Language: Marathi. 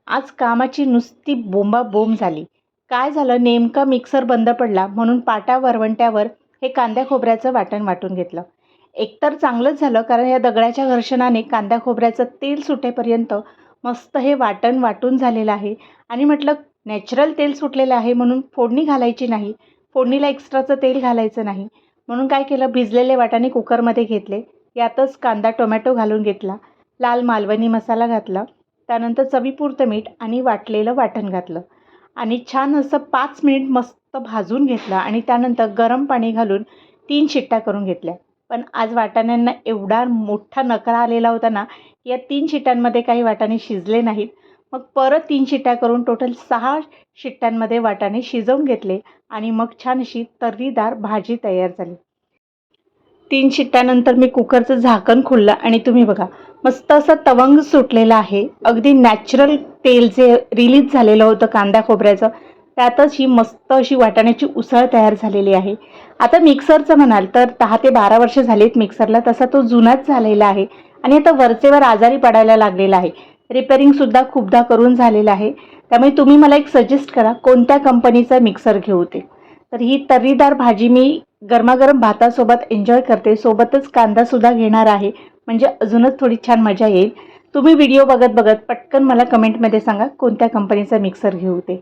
आज कामाची नुसती बोंबाबोंब झाली. काय झालं, नेमका मिक्सर बंद पडला म्हणून पाटा वरवंट्यावर हे कांद्या खोबऱ्याचं वाटण वाटून घेतलं. एकतर चांगलंच झालं, कारण या दगडाच्या घर्षणाने कांद्या खोबऱ्याचं तेल सुटेपर्यंत मस्त हे वाटण वाटून झालेलं आहे. आणि म्हटलं नॅचरल तेल सुटलेलं आहे म्हणून फोडणी घालायची नाही, फोडणीला एक्स्ट्राचं तेल घालायचं नाही. म्हणून काय केलं, भिजलेले वाटाणे कुकरमध्ये घेतले, यातच कांदा टोमॅटो घालून घेतला, लाल मालवणी मसाला घातला, त्यानंतर चवीपुरतं मीठ आणि वाटलेलं वाटण घातलं आणि छान असं 5 मिनिट मस्त भाजून घेतलं आणि त्यानंतर गरम पाणी घालून 3 शिट्ट्या करून घेतल्या. पण आज वाटाण्यांना एवढा मोठा नकरा आलेला होता ना, या 3 शिट्ट्यांमध्ये काही वाटाणे शिजले नाहीत. मग परत 3 शिट्ट्या करून टोटल 6 शिट्ट्यांमध्ये वाटाणे शिजवून घेतले आणि मग छान अशी तर्रीदार भाजी तयार झाली. 3 शिट्ट्यानंतर मी कुकरचं झाकण खोललं आणि तुम्ही बघा, मस्त असं तवंग सुटलेलं आहे. अगदी नॅचरल तेल जे रिलीज झालेलं होतं कांदा खोबऱ्याचं, त्यातच ही मस्त अशी वाटाण्याची उसळ तयार झालेली आहे. आता मिक्सरचं म्हणाल तर 10 ते 12 वर्ष झालीत मिक्सरला, तसा तो जुनाच झालेला आहे आणि आता वरचेवर आजारी पडायला लागलेला आहे. रिपेअरिंगसुद्धा खूपदा करून झालेलं आहे. त्यामुळे तुम्ही मला एक सजेस्ट करा, कोणत्या कंपनीचा मिक्सर घेऊ ते. तर ही तर्रीदार भाजी मी गरमागरम भातासोबत एन्जॉय करते, सोबतच कांदासुद्धा घेणार आहे, म्हणजे अजूनच थोडी छान मजा येईल. तुम्ही व्हिडिओ बघत बघत पटकन मला कमेंटमध्ये सांगा कोणत्या कंपनीचा मिक्सर घेऊ ते.